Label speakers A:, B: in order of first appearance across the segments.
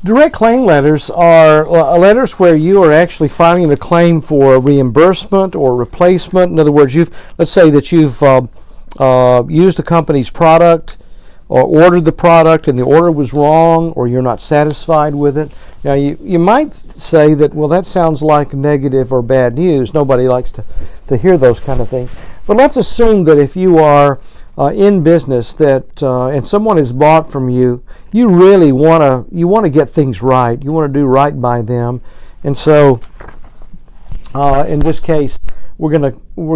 A: Direct claim letters are letters where you are actually filing a claim for reimbursement or replacement. In other words, let's say that you've used the company's product or ordered the product and the order was wrong, or you're not satisfied with it. Now, you might say that, well, that sounds like negative or bad news. Nobody likes to hear those kind of things. But let's assume that if you are in business that and someone has bought from you, you really want to get things right. You want to do right by them, and so in this case, we're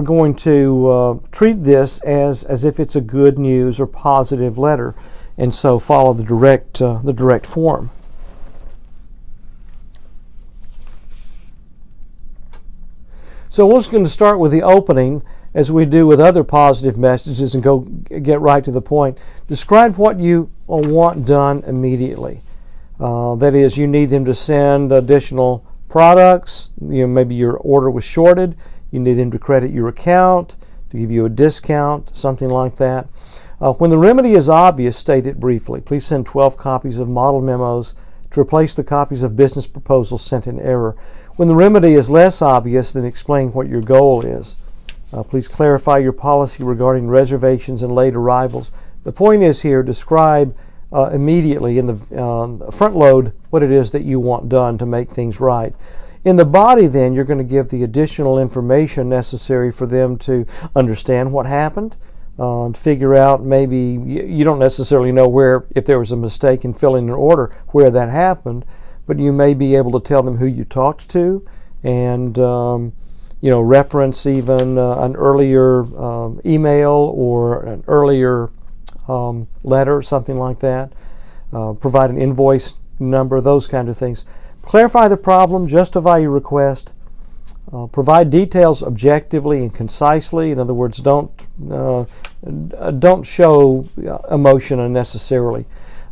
A: going to treat this as if it's a good news or positive letter, and so follow the direct form. So we're just going to start with the opening, as we do with other positive messages, and go get right to the point. Describe what you want done immediately. That is, you need them to send additional products. Maybe your order was shorted. You need them to credit your account, to give you a discount, something like that. When the remedy is obvious, state it briefly. Please send 12 copies of model memos to replace the copies of business proposals sent in error. When the remedy is less obvious, then explain what your goal is. Please clarify your policy regarding reservations and late arrivals. The point is here, describe immediately in the front load what it is that you want done to make things right. In the body, then, you're going to give the additional information necessary for them to understand what happened, to figure out, maybe you don't necessarily know if there was a mistake in filling an order, where that happened, but you may be able to tell them who you talked to, and reference even an earlier email or an earlier letter, something like that. Provide an invoice number, those kind of things. Clarify the problem, justify your request, provide details objectively and concisely. In other words, don't show emotion unnecessarily.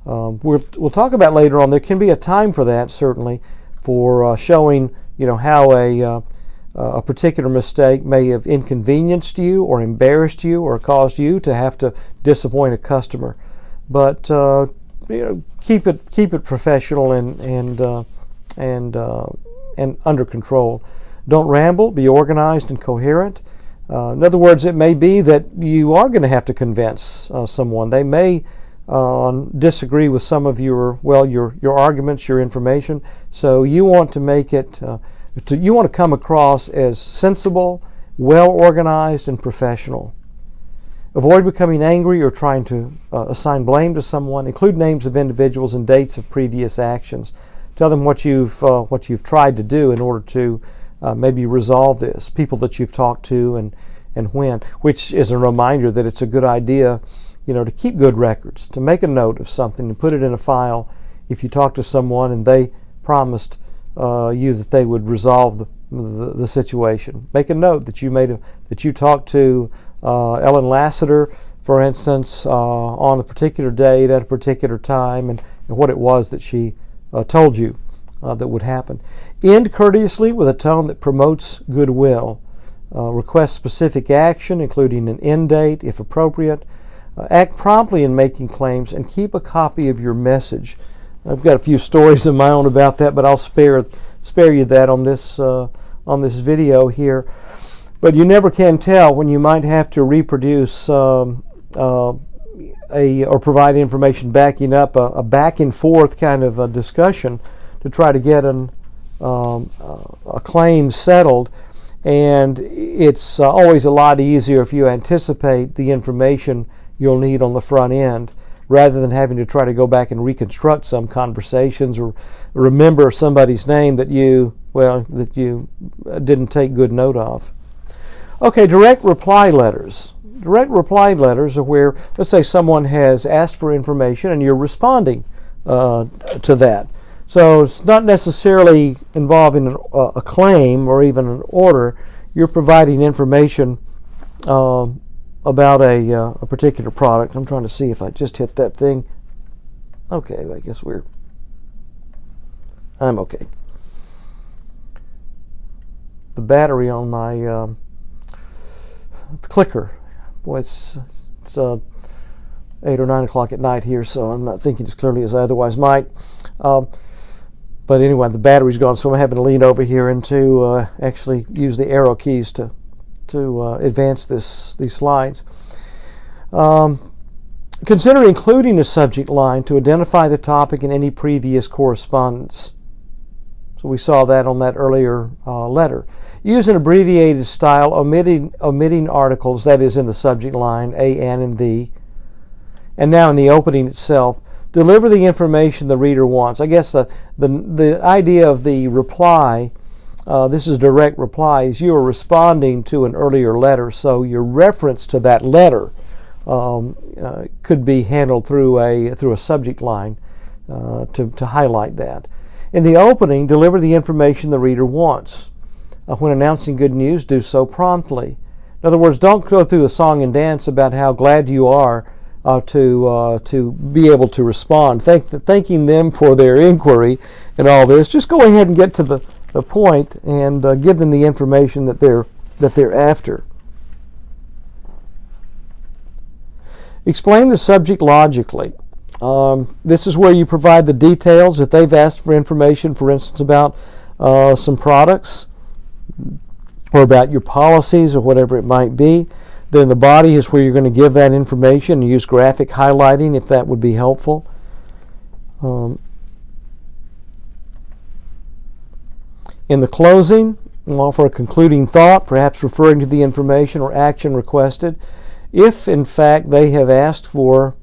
A: We'll talk about later on. There can be a time for that, certainly, for showing how a particular mistake may have inconvenienced you or embarrassed you or caused you to have to disappoint a customer. But keep it professional and under control. Don't ramble. Be organized and coherent. In other words, it may be that you are going to have to convince someone. They may disagree with some of your arguments, your information. So you want to make it. You want to come across as sensible, well organized, and professional. Avoid becoming angry or trying to assign blame to someone. Include names of individuals and dates of previous actions. Tell them what you've tried to do in order to maybe resolve this. People that you've talked to and when. Which is a reminder that it's a good idea, to keep good records, to make a note of something and put it in a file. If you talk to someone and they promised you that they would resolve the situation, make a note that you talked to Ellen Lassiter, for instance, on a particular date at a particular time, and what it was that she told you that would happen. End courteously with a tone that promotes goodwill. Request specific action, including an end date if appropriate. Act promptly in making claims, and keep a copy of your message. I've got a few stories of my own about that, but I'll spare you that on this video here. But you never can tell when you might have to reproduce or provide information backing up a back and forth kind of a discussion to try to get a claim settled. And it's always a lot easier if you anticipate the information you'll need on the front end, rather than having to try to go back and reconstruct some conversations or remember somebody's name that you didn't take good note of. Okay, direct reply letters. Direct reply letters are where, let's say, someone has asked for information and you're responding to that. So it's not necessarily involving a claim or even an order. You're providing information about a particular product. I'm trying to see if I just hit that thing. Okay, I guess I'm okay. The battery on my clicker, boy, it's 8 or 9 o'clock at night here, so I'm not thinking as clearly as I otherwise might. But anyway, the battery's gone, so I'm having to lean over here and to actually use the arrow keys to advance these slides. Consider including a subject line to identify the topic in any previous correspondence. So we saw that on that earlier letter. Use an abbreviated style, omitting articles, that is in the subject line, a, an, and the. And now in the opening itself, deliver the information the reader wants. I guess the idea of the reply, this is direct reply, is you are responding to an earlier letter, so your reference to that letter could be handled through a subject line to highlight that. In the opening, deliver the information the reader wants. When announcing good news, do so promptly. In other words, don't go through a song and dance about how glad you are to be able to respond, thanking them for their inquiry and all this. Just go ahead and get to the point and give them the information that they're after. Explain the subject logically. This is where you provide the details. If they've asked for information, for instance, about some products or about your policies or whatever it might be, then the body is where you're going to give that information and use graphic highlighting if that would be helpful. In the closing, offer a concluding thought, perhaps referring to the information or action requested. If, in fact, they have asked for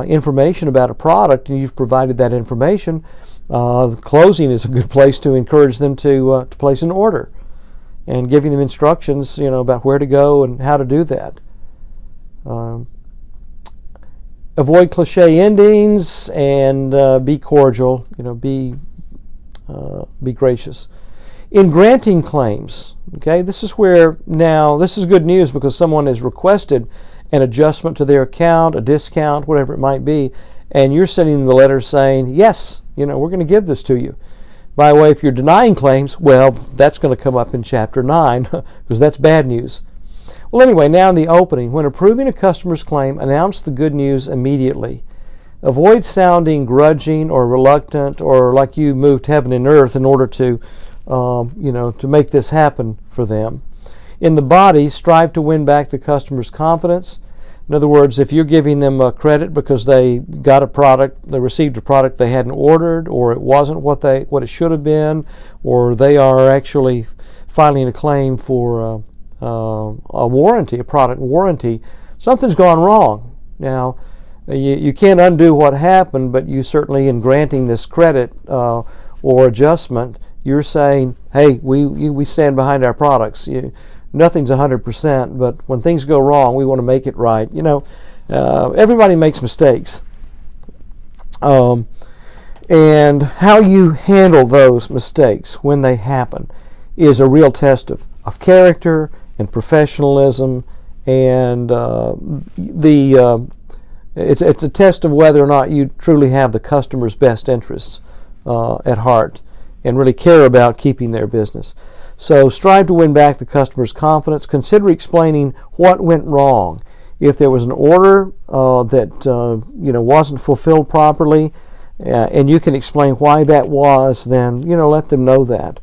A: information about a product and you've provided that information, closing is a good place to encourage them to place an order and giving them instructions, about where to go and how to do that. Avoid cliche endings and be cordial. Be gracious. In granting claims, okay, this is where now this is good news because someone has requested an adjustment to their account, a discount, whatever it might be, and you're sending them the letter saying, yes, we're going to give this to you. By the way, if you're denying claims, well, that's going to come up in Chapter 9 because that's bad news. Well, anyway, now in the opening, when approving a customer's claim, announce the good news immediately. Avoid sounding grudging or reluctant or like you moved heaven and earth in order to make this happen for them. In the body, strive to win back the customer's confidence. In other words, if you're giving them credit because they got a product, they received a product they hadn't ordered, or it wasn't what it should have been, or they are actually filing a claim for a warranty, a product warranty, something's gone wrong. Now, you can't undo what happened, but you certainly, in granting this credit or adjustment, you're saying, hey, we stand behind our products. Nothing's 100%, but when things go wrong, we want to make it right. Everybody makes mistakes. And how you handle those mistakes when they happen is a real test of character and professionalism, and it's a test of whether or not you truly have the customer's best interests at heart and really care about keeping their business. So strive to win back the customer's confidence. Consider explaining what went wrong. If there was an order that wasn't fulfilled properly, and you can explain why that was, then let them know that.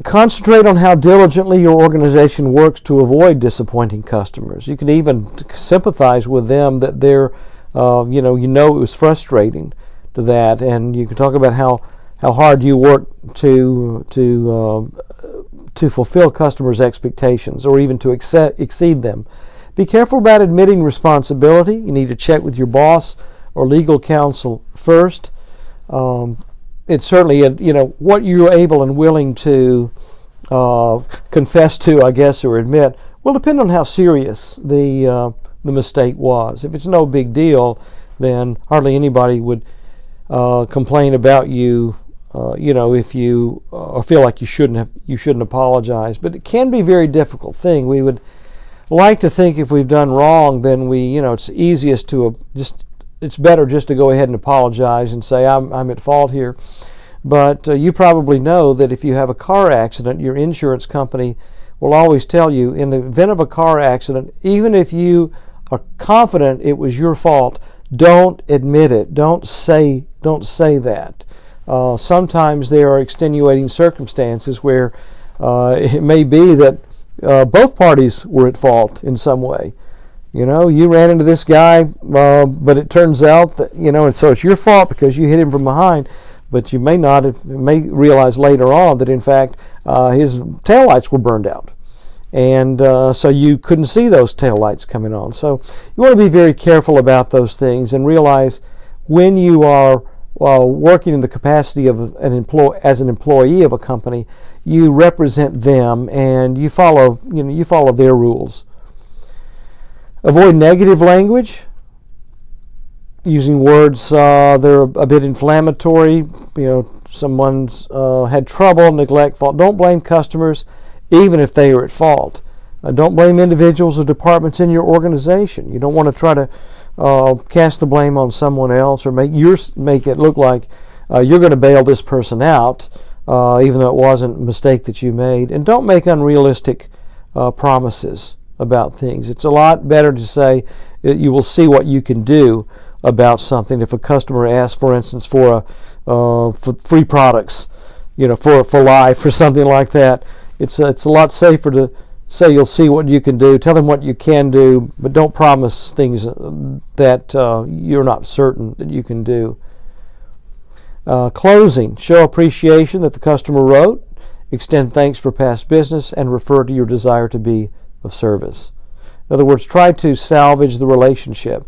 A: Concentrate on how diligently your organization works to avoid disappointing customers. You can even sympathize with them that they're, it was frustrating to that, and you can talk about how hard you work to fulfill customers' expectations or even to exceed them. Be careful about admitting responsibility. You need to check with your boss or legal counsel first. It's certainly what you're able and willing to confess to, I guess, or admit will depend on how serious the mistake was. If it's no big deal, then hardly anybody would complain about you. If you feel like you shouldn't apologize. But it can be a very difficult thing. We would like to think if we've done wrong, then it's easiest to it's better just to go ahead and apologize and say I'm at fault here. But you probably know that if you have a car accident, your insurance company will always tell you in the event of a car accident, even if you are confident it was your fault, don't admit it. Don't say that. Sometimes there are extenuating circumstances where it may be that both parties were at fault in some way. You ran into this guy, but it turns out that, and so it's your fault because you hit him from behind, but you may may realize later on that in fact his taillights were burned out. And so you couldn't see those taillights coming on. So you want to be very careful about those things and realize when you are working in the capacity of as an employee of a company, you represent them and you follow their rules. Avoid negative language, using words that are a bit inflammatory. Someone's had trouble, neglect, fault. Don't blame customers, even if they are at fault. Don't blame individuals or departments in your organization. You don't want to try to cast the blame on someone else or make it look like you're going to bail this person out, even though it wasn't a mistake that you made. And don't make unrealistic promises about things. It's a lot better to say that you will see what you can do about something. If a customer asks, for instance, for free products, for life or something like that, it's a lot safer to say you'll see what you can do. Tell them what you can do, but don't promise things that you're not certain that you can do. Closing. Show appreciation that the customer wrote. Extend thanks for past business and refer to your desire to be of service. In other words, try to salvage the relationship.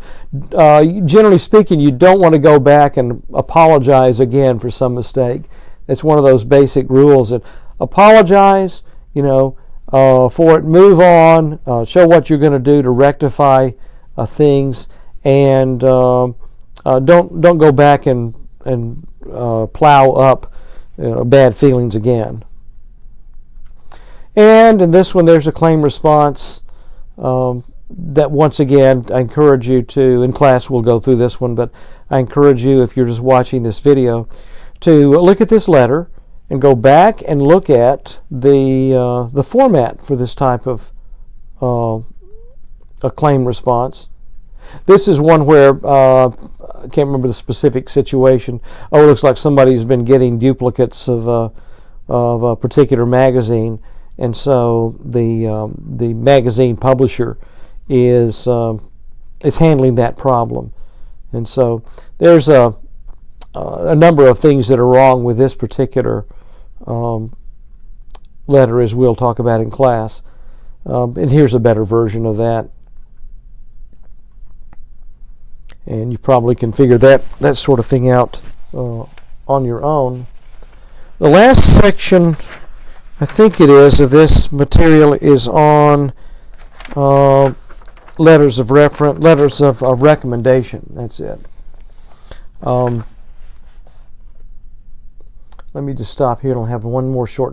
A: Generally speaking, you don't want to go back and apologize again for some mistake. It's one of those basic rules. And apologize, for it, move on, show what you're going to do to rectify things, and don't go back and plow up bad feelings again. And in this one, there's a claim response that, once again, I encourage you to, in class we'll go through this one, but I encourage you, if you're just watching this video, to look at this letter and go back and look at the format for this type of a claim response. This is one where I can't remember the specific situation. It looks like somebody's been getting duplicates of a particular magazine, and so the magazine publisher is handling that problem. And so there's a number of things that are wrong with this particular letter, as we'll talk about in class. And here's a better version of that. And you probably can figure that sort of thing out on your own. The last section, I think it is, of this material is on letters of recommendation. That's it. Let me just stop here and I'll have one more short